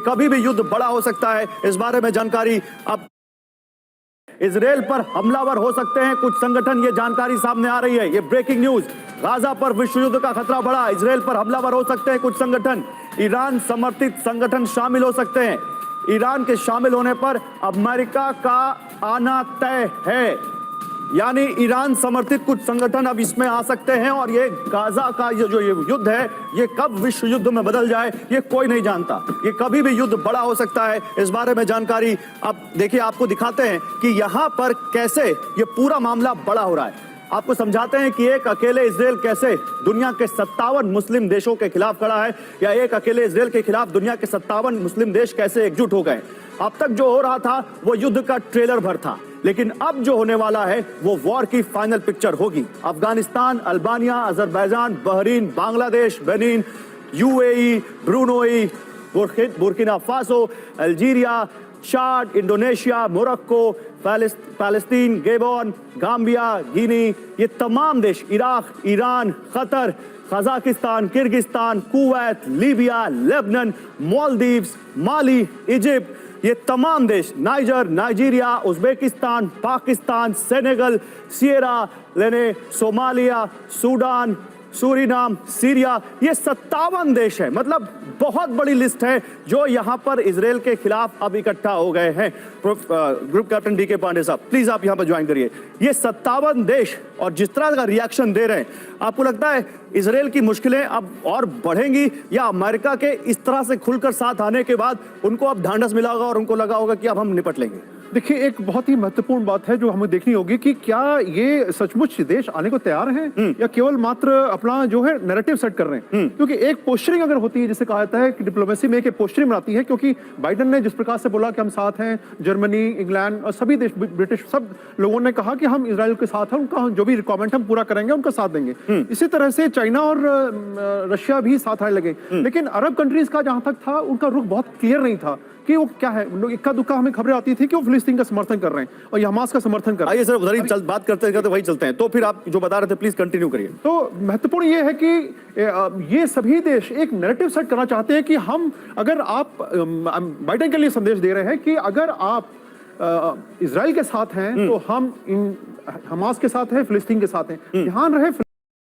कभी भी युद्ध बड़ा हो सकता है, इस बारे में जानकारी। अब इजराइल पर हमलावर हो सकते हैं कुछ संगठन, ये जानकारी सामने आ रही है। ये ब्रेकिंग न्यूज, गाजा पर विश्व युद्ध का खतरा बढ़ा, इजराइल पर हमलावर हो सकते हैं कुछ संगठन, ईरान समर्थित संगठन शामिल हो सकते हैं। ईरान के शामिल होने पर अमेरिका का आना तय है, यानी ईरान समर्थित कुछ संगठन अब इसमें आ सकते हैं। और ये गाजा का ये युद्ध है, ये कब विश्व युद्ध में बदल जाए ये कोई नहीं जानता। ये कभी भी युद्ध बड़ा हो सकता है, इस बारे में जानकारी। अब देखिए, आपको दिखाते हैं कि यहां पर कैसे ये पूरा मामला बड़ा हो रहा है। आपको समझाते हैं कि एक अकेले इजराइल कैसे दुनिया के 57 मुस्लिम देशों के खिलाफ खड़ा है, या एक अकेले इजराइल के खिलाफ दुनिया के 57 मुस्लिम देश कैसे एकजुट हो गए। अब तक जो हो रहा था वो युद्ध का ट्रेलर भर था, लेकिन अब जो होने वाला है वो वॉर की फाइनल पिक्चर होगी। Afghanistan, Albania, Azerbaijan, Bahrain, Bangladesh, Benin, UAE, Brunei, Burkina Faso, Algeria, Chad, Indonesia, Morocco, Palestine, Gabon, Gambia, Guinea, ये तमाम देश, Iraq, Iran, Qatar, Kazakhstan, Kyrgyzstan, Kuwait, Libya, Lebanon, Maldives, Mali, Egypt, ये तमाम देश, Niger, Nigeria, Uzbekistan, Pakistan, Senegal, Sierra Leone, Somalia, Sudan, Suriname, Syria, ये 57 देश है। मतलब बहुत बड़ी लिस्ट है जो यहां पर इजराइल के खिलाफ अब इकट्ठा हो गए हैं। ग्रुप कैप्टन डीके पांडे साहब, प्लीज आप यहां पर ज्वाइन करिए। ये 57 देश और जिस तरह का रिएक्शन दे रहे हैं, आपको लगता है इजराइल की मुश्किलें अब और बढ़ेंगी, या अमेरिका के इस तरह से खुलकर साथ आने के बाद उनको अब ढांढस मिला होगा और उनको लगा होगा कि अब हम निपट लेंगे? देखिए, एक बहुत ही महत्वपूर्ण बात है जो हमें देखनी होगी कि क्या ये सचमुच देश आने को तैयार हैं या केवल मात्र अपना जो है नैरेटिव सेट कर रहे हैं। क्योंकि एक पोस्चरिंग अगर होती है, जिसे कहा जाता है कि डिप्लोमेसी में एक पोस्चरिंग आती है, क्योंकि बाइडेन ने जिस प्रकार से बोला कि हम साथ हैं, जर्मनी, इंग्लैंड और सभी देश, ब्रिटिश, सब लोगों ने कहा कि हम इजराइल के साथ हैं, उनका जो भी रिक्वायरमेंट हम पूरा करेंगे, उनका साथ देंगे। इसी तरह से चाइना और रशिया भी साथ आने लगे। लेकिन अरब कंट्रीज का जहां तक था, उनका रुख बहुत क्लियर नहीं था कि वो क्या है। इक्का दुक्का हमें खबरें आती थी कि वो फिलिस्तीन का समर्थन कर रहे हैं और हमास का समर्थन कर रहे हैं। आइए सर, उधर ही बात करते करते वही चलते हैं। तो फिर आप जो बता रहे थे प्लीज कंटिन्यू करिए। तो महत्वपूर्ण ये है कि ये सभी देश एक नैरेटिव सेट करना चाहते हैं कि हम, अगर आप बाइडेन के लिए संदेश दे रहे हैं कि अगर आप इजराइल के साथ हैं तो हम हमास के साथ हैं, फिलिस्तीन के साथ हैं। ध्यान रहे